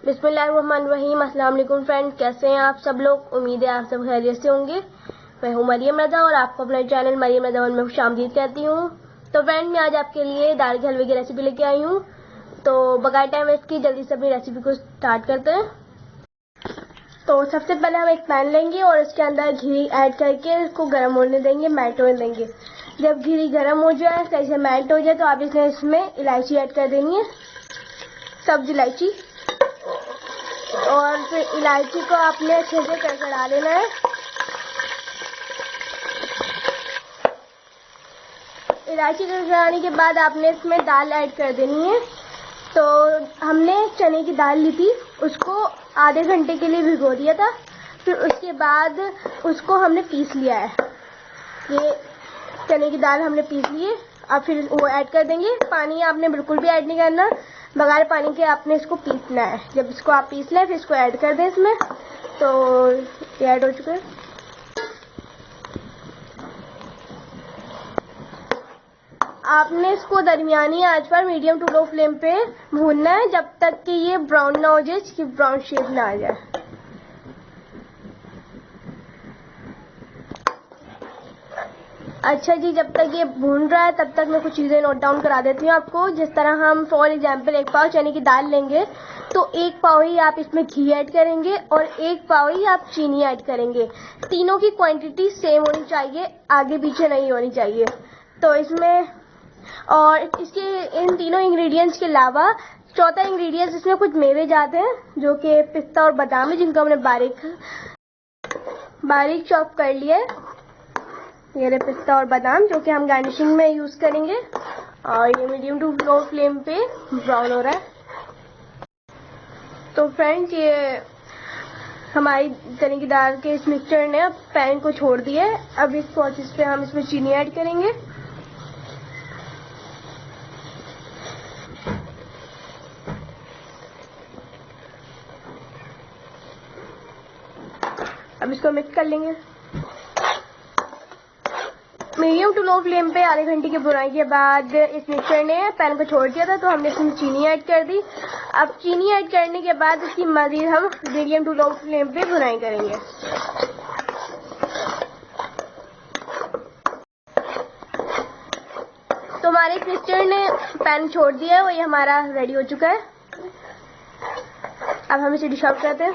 बिस्मिल्लाहिर्रहमानिर्रहीम। अस्सलाम वालेकुम फ्रेंड, कैसे हैं आप सब लोग। उम्मीद है आप सब खैरियत से होंगे। मैं हूं मरियम रजा और आपको अपने चैनल मरियम रजा में खुशामदीद कहती हूं। तो फ्रेंड, मैं आज आपके लिए दाल के हलवे की रेसिपी लेके आई हूं। तो बगैर टाइम वेस्ट की जल्दी से अपनी रेसिपी को स्टार्ट करते हैं। तो सबसे पहले हम एक पैन लेंगे और इसके अंदर घी ऐड करके इसको गर्म होने देंगे, मेल्ट होने देंगे। जब घी गर्म हो जाए, सही से मेल्ट हो जाए, तो आप इसमें इलायची ऐड कर देनी है, सब्ज इलायची। और फिर इलायची को आपने अच्छे से कड़कड़ा लेना है। इलायची कड़कड़ाने के बाद आपने इसमें दाल ऐड कर देनी है। तो हमने चने की दाल ली थी, उसको आधे घंटे के लिए भिगो दिया था। फिर उसके बाद उसको हमने पीस लिया है। ये चने की दाल हमने पीस ली है। अब फिर वो ऐड कर देंगे। पानी आपने बिल्कुल भी ऐड नहीं करना, बगैर पानी के आपने इसको पीसना है। जब इसको आप पीस लें फिर इसको ऐड कर दें इसमें। तो ये ऐड हो चुका है। आपने इसको दरमियानी आंच पर मीडियम टू लो फ्लेम पे भूनना है, जब तक कि ये ब्राउन ना हो जाए, इसकी ब्राउन शेप ना आ जाए। अच्छा जी, जब तक ये भून रहा है तब तक मैं कुछ चीज़ें नोट डाउन करा देती हूँ आपको। जिस तरह हम फॉर एग्जांपल 1 पाव चने की दाल लेंगे तो 1 पाव ही आप इसमें घी ऐड करेंगे और 1 पाव ही आप चीनी ऐड करेंगे। तीनों की क्वांटिटी सेम होनी चाहिए, आगे पीछे नहीं होनी चाहिए। तो इसमें और इसके इन तीनों इंग्रेडिएंट्स के अलावा चौथा इंग्रेडिएंट्स इसमें कुछ मेवे जाते हैं, जो कि पिस्ता और बादाम है, जिनको हमने बारीक चॉप कर लिया है। ये रहे पिस्ता और बादाम, जो कि हम गार्निशिंग में यूज करेंगे। और ये मीडियम टू लो फ्लेम पे ब्राउन हो रहा है। तो फ्रेंड्स, ये हमारी चने की दाल के इस मिक्सचर ने अब पैन को छोड़ दिया है। अब इस प्रोसेस पे हम इसमें चीनी ऐड करेंगे। अब इसको मिक्स कर लेंगे। मीडियम टू लो फ्लेम पे आधे घंटे की भुनाई के बाद इस मिक्सचर ने पैन को छोड़ दिया था, तो हमने इसमें चीनी ऐड कर दी। अब चीनी ऐड करने के बाद इसकी मजीद हम मीडियम टू लो फ्लेम पे भुनाई करेंगे। तो हमारे इस मिक्सचर ने पैन छोड़ दिया है, वो ये हमारा रेडी हो चुका है। अब हम इसे डिश आउट करते हैं।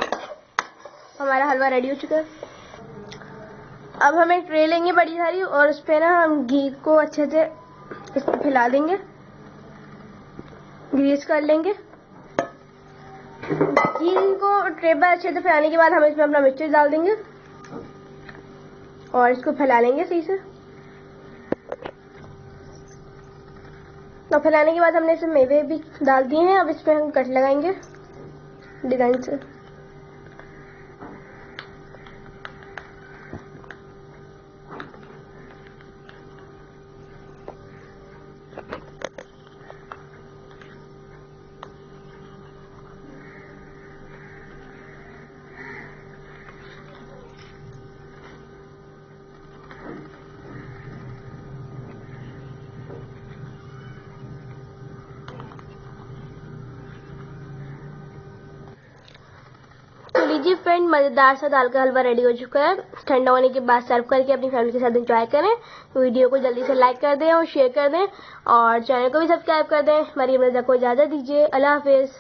हमारा हलवा रेडी हो चुका है। अब हम एक ट्रे लेंगे बड़ी सारी और उस पे ना हम घी को अच्छे से इस पे फैला देंगे, ग्रीस कर लेंगे। घी को ट्रे पर अच्छे से फैलाने के बाद हम इसमें अपना मिक्सचर डाल देंगे और इसको फैला लेंगे सही से। तो फैलाने के बाद हमने इसमें मेवे भी डाल दिए हैं। अब इस पे हम कट लगाएंगे डिजाइन से। तो लीजिए फ्रेंड, मजेदार सा दाल का हलवा रेडी हो चुका है। ठंडा होने के बाद सर्व करके अपनी फैमिली के साथ एंजॉय करें। तो वीडियो को जल्दी से लाइक कर दें और शेयर कर दें और चैनल को भी सब्सक्राइब कर दें। मरियम रजा को इजाजत दीजिए। अल्लाह हाफिज।